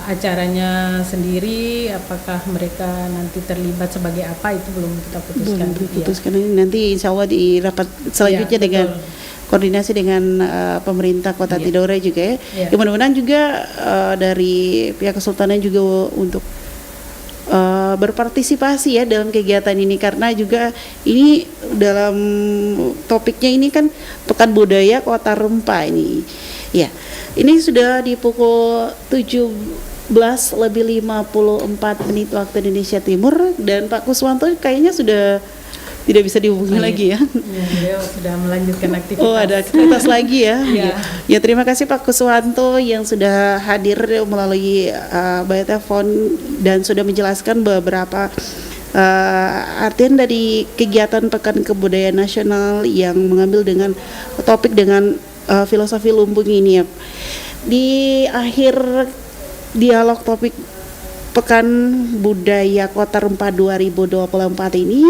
acaranya sendiri, apakah mereka nanti terlibat sebagai apa itu belum kita putuskan. Ini nanti insya Allah di rapat selanjutnya dengan koordinasi dengan pemerintah Kota Tidore juga ya. Mudah-mudahan juga dari pihak Kesultanan juga untuk berpartisipasi ya dalam kegiatan ini, karena juga ini dalam topiknya ini kan Pekan Budaya Kota Rempah ini. Ya, ini sudah di pukul 17:54 waktu Indonesia Timur dan Pak Kuswanto kayaknya sudah tidak bisa dihubungi lagi ya. Beliau sudah melanjutkan aktivitas. Oh, ada aktivitas lagi ya. Ya, terima kasih Pak Kuswanto yang sudah hadir melalui by telepon dan sudah menjelaskan beberapa artian dari kegiatan Pekan Kebudayaan Nasional yang mengambil dengan topik dengan filosofi lumbung ini ya. Di akhir dialog topik Pekan Budaya Kota Rempah 2024 ini,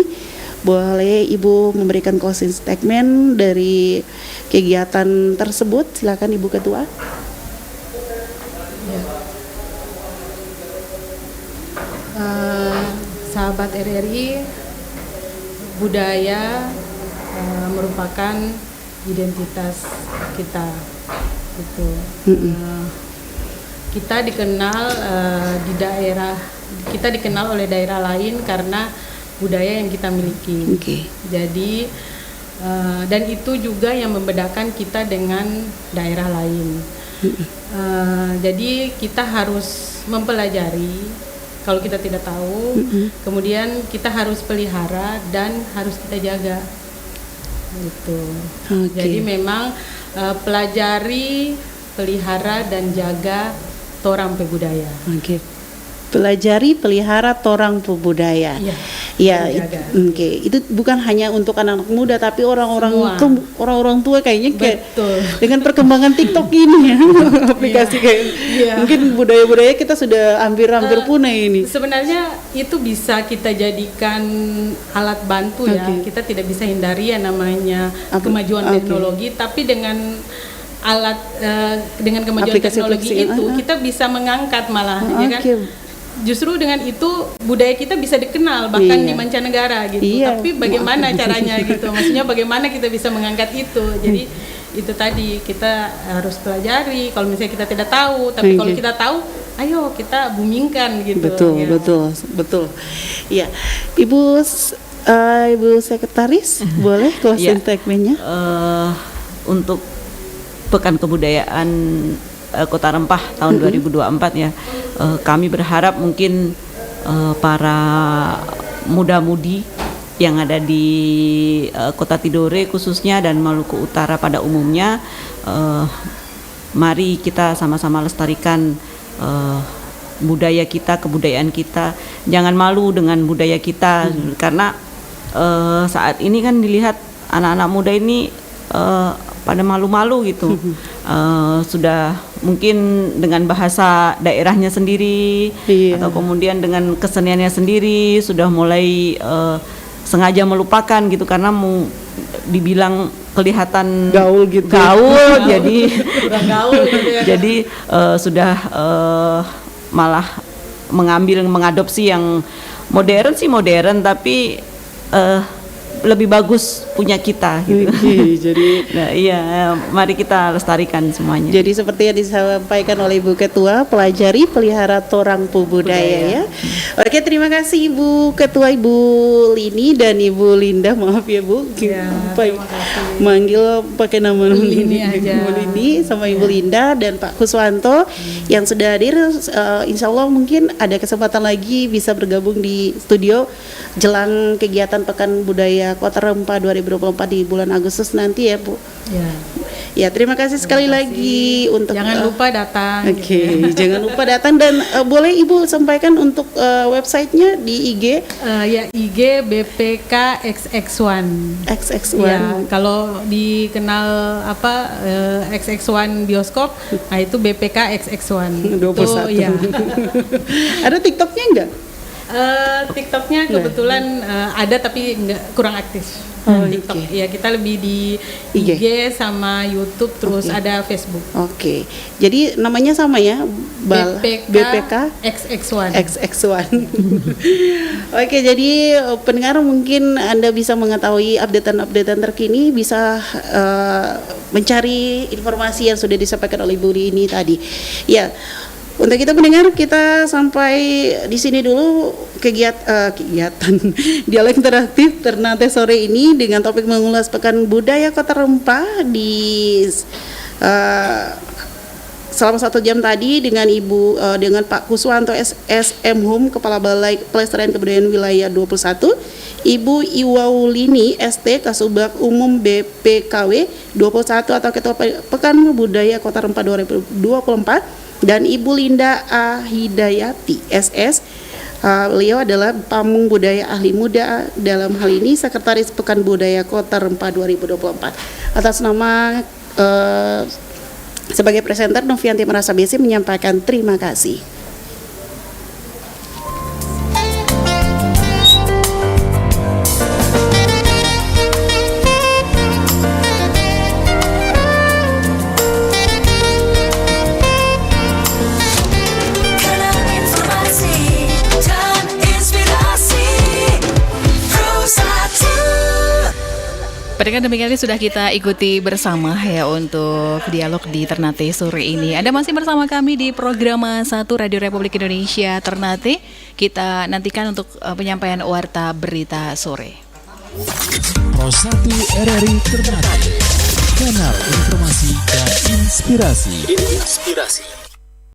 boleh Ibu memberikan closing statement dari kegiatan tersebut? Silakan Ibu Ketua. Sahabat RRI, budaya merupakan identitas kita. Gitu. Kita dikenal di daerah, kita dikenal oleh daerah lain karena budaya yang kita miliki. Jadi dan itu juga yang membedakan kita dengan daerah lain. Jadi kita harus mempelajari kalau kita tidak tahu, kemudian kita harus pelihara dan harus kita jaga. Gitu. Jadi memang pelajari, pelihara dan jaga torang pe budaya. Pelajari, pelihara torang pe budaya. Itu bukan hanya untuk anak-anak muda tapi orang-orang tua kayaknya dengan perkembangan TikTok ini ya. Aplikasi mungkin budaya-budaya kita sudah hampir punah ini. Sebenarnya itu bisa kita jadikan alat bantu ya. Kita tidak bisa hindari yang namanya kemajuan teknologi, tapi dengan dengan kemajuan teknologi itu kita bisa mengangkat malah ya kan. Justru dengan itu budaya kita bisa dikenal bahkan di mancanegara gitu. Tapi bagaimana caranya gitu? Maksudnya bagaimana kita bisa mengangkat itu? Jadi itu tadi kita harus pelajari. Kalau misalnya kita tidak tahu, tapi kalau kita tahu, ayo kita boomingkan gitu. Betul. Iya, Ibu Sekretaris, boleh closing statement-nya? Untuk Pekan Kebudayaan Kota Rempah tahun 2024 ya, kami berharap mungkin para muda-mudi yang ada di Kota Tidore khususnya dan Maluku Utara pada umumnya, mari kita sama-sama lestarikan budaya kita, kebudayaan kita. Jangan malu dengan budaya kita, karena saat ini kan dilihat anak-anak muda ini pada malu-malu gitu. Sudah mungkin dengan bahasa daerahnya sendiri, atau kemudian dengan keseniannya sendiri sudah mulai sengaja melupakan gitu, karena mau dibilang kelihatan gaul gitu. Jadi kurang gaul gitu ya. jadi sudah malah mengadopsi yang modern tapi lebih bagus punya kita gitu. Jadi Nah, iya, mari kita lestarikan semuanya. Jadi seperti yang disampaikan oleh Ibu Ketua, pelajari pelihara torangpu budaya ya. Oke, terima kasih Ibu Ketua, Ibu Lini dan Ibu Linda. Maaf ya Bu, Ya, terima kasih. manggil pakai nama Lini aja. Ibu Lini sama Ibu Linda dan Pak Kuswanto yang sudah hadir. Insya Allah mungkin ada kesempatan lagi bisa bergabung di studio jelang kegiatan Pekan Budaya Kota Rempah 2024 di bulan Agustus nanti ya Bu. Ya. Ya, terima kasih sekali lagi untuk Jangan lupa datang. Oke, jangan lupa datang dan boleh Ibu sampaikan untuk websitenya di IG Ya, IG BPK XX1. XX1. Ya, kalau dikenal XX1 bioskop, nah itu BPK XX1. 21. Tuh, ya. Ada TikToknya enggak? TikToknya kebetulan ada tapi kurang aktif. TikTok ya, kita lebih di IG sama YouTube, terus ada Facebook. Oke. Jadi namanya sama ya? BPK XX1. XX1. Oke, jadi pendengar mungkin Anda bisa mengetahui updatean terkini, bisa mencari informasi yang sudah disampaikan oleh Bu Rini tadi. Ya. Untuk kita pendengar, kita sampai di sini dulu kegiatan dialog interaktif Ternate sore ini dengan topik mengulas Pekan Budaya Kota Rempah di selama 1 jam tadi dengan dengan Pak Kuswanto SM Hum, Kepala Balai Pelestarian Kebudayaan Wilayah 21, Ibu Iwaulini ST Kasubag Umum BPKW 21 atau Ketua Pekan Budaya Kota Rempah 2024, dan Ibu Linda A. Hidayati SS. Beliau adalah Pamung Budaya Ahli Muda, dalam hal ini Sekretaris Pekan Budaya Kota Rempah 2024. Atas nama sebagai presenter, Novianti Merasa Besi menyampaikan terima kasih. Pendengar, demikian sudah kita ikuti bersama ya untuk dialog di Ternate sore ini. Anda masih bersama kami di program 1 Radio Republik Indonesia Ternate. Kita nantikan untuk penyampaian warta berita sore. Pro 1 RRI Ternate, kanal informasi dan inspirasi.